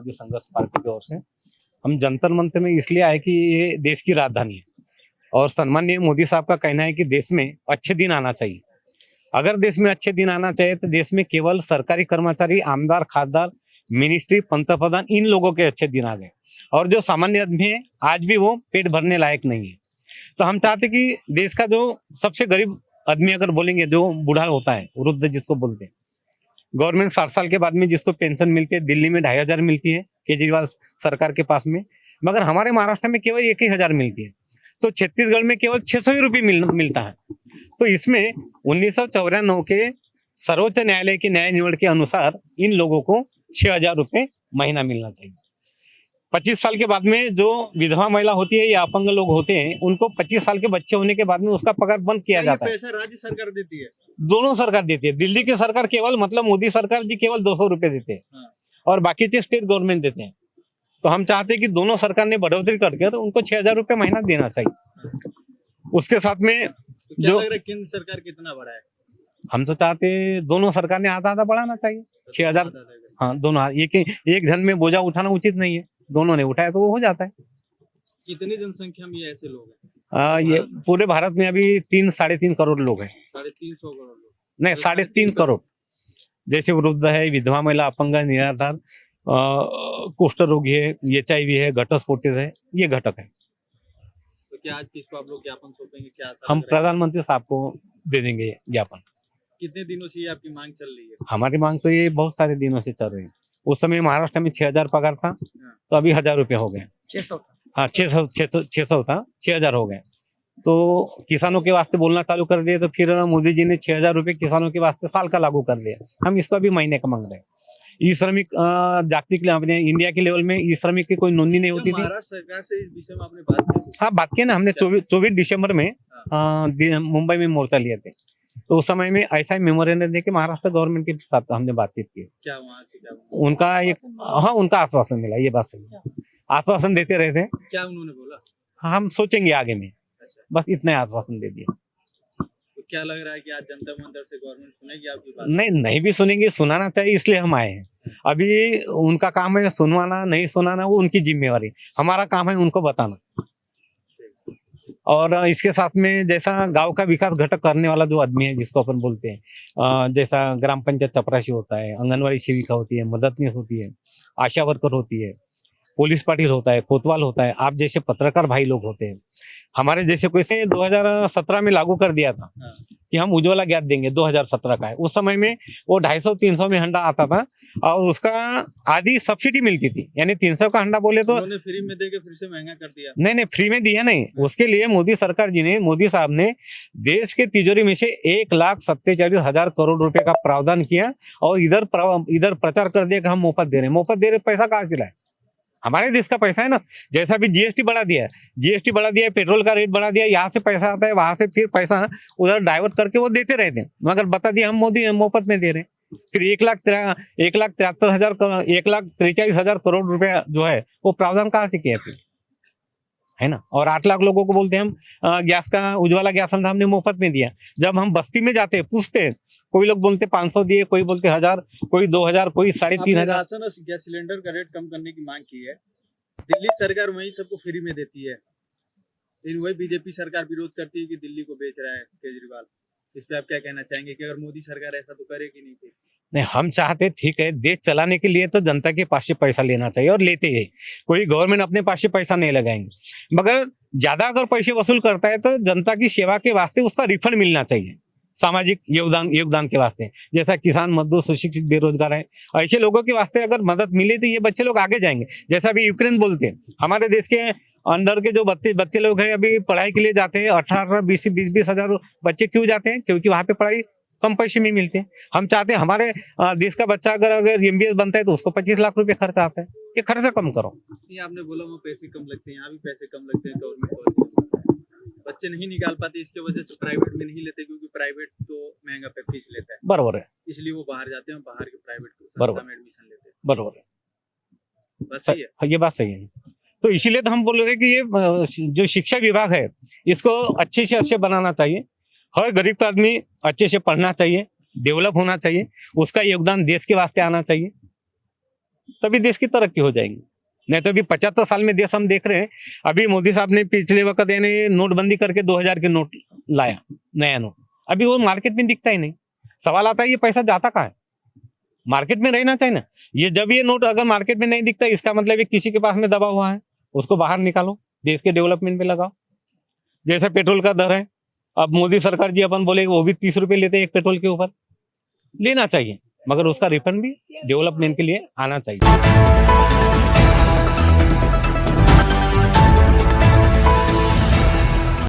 समाजवादी संघर्ष पार्टी की ओर से। हम जंतर मंतर में इसलिए आए कि ये देश की राजधानी है और सम्माननीय मोदी साहब का कहना है कि देश में अच्छे दिन आना चाहिए। अगर देश में अच्छे दिन आना चाहिए तो देश में केवल सरकारी कर्मचारी, आमदार, खासदार, मिनिस्ट्री, पंतप्रधान, इन लोगों के अच्छे दिन आ गए और जो सामान्य आदमी है आज भी वो पेट भरने लायक नहीं है। तो हम चाहते कि देश का जो सबसे गरीब आदमी, अगर बोलेंगे जो बूढ़ा होता है, वृद्ध जिसको बोलते हैं, गवर्नमेंट 60 साल के बाद में जिसको पेंशन मिलती है, दिल्ली में 2500 मिलती है केजरीवाल सरकार के पास में, मगर हमारे महाराष्ट्र में केवल 1000 मिलती है। तो छत्तीसगढ़ में केवल 600 रुपये मिलता है। तो इसमें 1994 के सर्वोच्च न्यायालय की न्याय निवड के अनुसार इन लोगों को 6000 रुपये महीना मिलना चाहिए। 25 साल के बाद में जो विधवा महिला होती है या अपंग लोग होते हैं, उनको 25 साल के बच्चे होने के बाद में उसका पगार बंद किया जाता है। पैसा राज्य सरकार देती है? दोनों सरकार देती है। दिल्ली की सरकार केवल, मतलब मोदी सरकार जी केवल 200 रुपये देते हैं और बाकी चीज स्टेट गवर्नमेंट देते हैं। तो हम चाहते हैं कि दोनों सरकार ने बढ़ोतरी करके उनको 6000 रुपये महीना देना चाहिए। उसके साथ में तो क्या लग रहा है केंद्र सरकार कितना बढ़ाए? हम तो चाहते दोनों सरकार ने आधा आधा बढ़ाना चाहिए। 6000, हाँ दोनों, एक जन में बोझा उठाना उचित नहीं है। दोनों ने उठाया तो वो हो जाता है। कितनी जनसंख्या में ये ऐसे लोग हैं? ये पूरे भारत में अभी 3-3.5 करोड़ लोग हैं। 350 करोड़ लोग? नहीं, 3.5 करोड़। जैसे वृद्ध है, विधवा महिला, अपंग, निराधार, कुष्ठ रोगी है, HIV है, घटस्फोटित है, ये घटक है। तो क्या आज किसको आप लोग ज्ञापन सौंपेंगे? क्या हम प्रधानमंत्री साहब को दे देंगे ज्ञापन। कितने दिनों से ये आपकी मांग चल रही है? हमारी मांग तो ये बहुत सारे दिनों से चल रही है। उस समय महाराष्ट्र में 6000 पगार था, तो अभी 1000 रुपये हो गए। 600? हाँ, 600 था, 6000 हो गए। तो किसानों के वास्ते बोलना चालू कर दिए, तो फिर मोदी जी ने 6000 रुपये किसानों के वास्ते साल का लागू कर दिया। हम इसको अभी महीने का मांग रहे हैं। ई श्रमिक जागतिक अपने इंडिया के लेवल में ई श्रमिक की कोई नोंदणी नहीं होती थी। महाराष्ट्र सरकार से इस विषय में आपने बात की? हाँ, बात की ना हमने। 24 दिसंबर में मुंबई में मोर्चा लिए थे। तो उस समय में ऐसा मेमोरेंडम दे के महाराष्ट्र गवर्नमेंट के साथ हमने बातचीत की। क्या वहाँ से क्या उनका एक, हाँ, उनका आश्वासन मिला। ये बात सही है, आश्वासन देते रहे थे। क्या उन्होंने बोला? हम सोचेंगे आगे में, बस इतना आश्वासन दे दिया। तो क्या लग रहा है कि आज जंतर मंतर से गवर्नमेंट सुनेगी आपकी बात? नहीं भी सुनेंगे, सुनाना चाहिए, इसलिए हम आए हैं। अभी उनका काम है सुनवाना, नहीं सुनाना वो उनकी जिम्मेवारी। हमारा काम है उनको बताना। और इसके साथ में जैसा गांव का विकास घटक करने वाला जो आदमी है, जिसको अपन बोलते हैं, जैसा ग्राम पंचायत चपरासी होता है, आंगनवाड़ी सेविका होती है, मददनीश होती है, आशा वर्कर होती है, पुलिस पाटिल होता है, कोतवाल होता है, आप जैसे पत्रकार भाई लोग होते हैं, हमारे जैसे कोई से 2017 में लागू कर दिया था कि हम उज्ज्वला गैस देंगे। 2017 का है। उस समय में वो 250-300 में हंडा आता था और उसका आधी सब्सिडी मिलती थी। यानी 300 का हंडा बोले तो फ्री में देके फिर से महंगा कर दिया। नहीं, फ्री में दिया नहीं। उसके लिए मोदी सरकार जी ने, मोदी साहब ने देश के तिजोरी में से 1,47,000 करोड़ रुपए का प्रावधान किया और इधर प्रचार कर दिया कि हम मुफ्त दे रहे हैं। मुफ्त दे रहे, पैसा कहाँ से लाए? हमारे देश का पैसा है ना। जैसा भी GST बढ़ा दिया, पेट्रोल का रेट बढ़ा दिया, यहाँ से पैसा आता है, वहां से फिर पैसा उधर डाइवर्ट करके वो देते रहते हैं। मगर बता दिया हम मोदी मुफ्त में दे रहे हैं। फिर 1,43,000 करोड़ रुपया जो है वो प्रावधान कहाँ से किया फिर, है ना। और 8 लाख लोगों को बोलते हैं हम गैस का, उज्ज्वला गैस हमने मुफ्त में दिया। जब हम बस्ती में जाते हैं, पूछते हैं, कोई लोग बोलते 500 दिए, कोई बोलते 1000, कोई 2000, कोई 3,500। राशन और गैस सिलेंडर का रेट कम करने की मांग की है। दिल्ली सरकार वही सबको फ्री में देती है, लेकिन वही बीजेपी सरकार विरोध करती है कि दिल्ली को बेच रहा है केजरीवाल। इस पे आप क्या कहना चाहेंगे कि अगर मोदी सरकार ऐसा तो करेगी नहीं? नहीं, हम चाहते, ठीक है, देश चलाने के लिए तो जनता के पास से पैसा लेना चाहिए और लेते हैं। कोई गवर्नमेंट अपने पास से पैसा नहीं लगाएंगे, मगर ज्यादा अगर पैसे वसूल करता है तो जनता की सेवा के वास्ते उसका रिफंड मिलना चाहिए, सामाजिक योगदान के वास्ते। जैसा किसान, मजदूर, सुशिक्षित, बेरोजगार है, ऐसे लोगों के वास्ते अगर मदद मिले तो ये बच्चे लोग आगे जाएंगे। जैसा अभी यूक्रेन बोलते हैं, हमारे देश के अंदर के जो बच्चे लोग हैं अभी पढ़ाई के लिए जाते हैं, 18-20 हजार बच्चे क्यों जाते हैं? क्योंकि वहां पे पढ़ाई कम पैसे में मिलते हैं। हम चाहते हैं हमारे देश का बच्चा अगर MBBS बनता है तो उसको 25 लाख रुपए खर्च आता है। ये खर्चा कम करो। नहीं, आपने बोला वो पैसे कम लगते हैं, यहाँ भी पैसे कम लगते हैं गवर्नमेंट कॉलेज। बच्चे नहीं निकाल पाते, इसके वजह से प्राइवेट में नहीं लेते, क्योंकि प्राइवेट तो महंगा फीस लेता है। बराबर है, इसलिए वो बाहर जाते हैं, बाहर के प्राइवेट बराबर में एडमिशन लेते हैं। बराबर है, बस सही है। ये बात सही है। तो इसीलिए तो हम बोल रहे हैं कि ये जो शिक्षा विभाग है इसको अच्छे से अच्छे बनाना चाहिए। हर गरीब का आदमी अच्छे से पढ़ना चाहिए, डेवलप होना चाहिए, उसका योगदान देश के वास्ते आना चाहिए। तभी देश की तरक्की हो जाएगी। नहीं तो अभी 75 साल में देश हम देख रहे हैं। अभी मोदी साहब ने पिछले वक्त यानी नोटबंदी करके 2000 के नोट लाया, नया नोट। अभी वो मार्केट में दिखता ही नहीं। सवाल आता है ये पैसा जाता कहाँ है? मार्केट में रहना चाहिए ना। ये जब ये नोट अगर मार्केट में नहीं दिखता, इसका मतलब ये किसी के पास में दबा हुआ है, उसको बाहर निकालो, देश के डेवलपमेंट में लगाओ। जैसे पेट्रोल का दर है, अब मोदी सरकार जी अपन बोले वो भी 30 रुपए लेते हैं एक पेट्रोल के ऊपर। लेना चाहिए, मगर उसका रिफंड भी डेवलपमेंट के लिए आना चाहिए।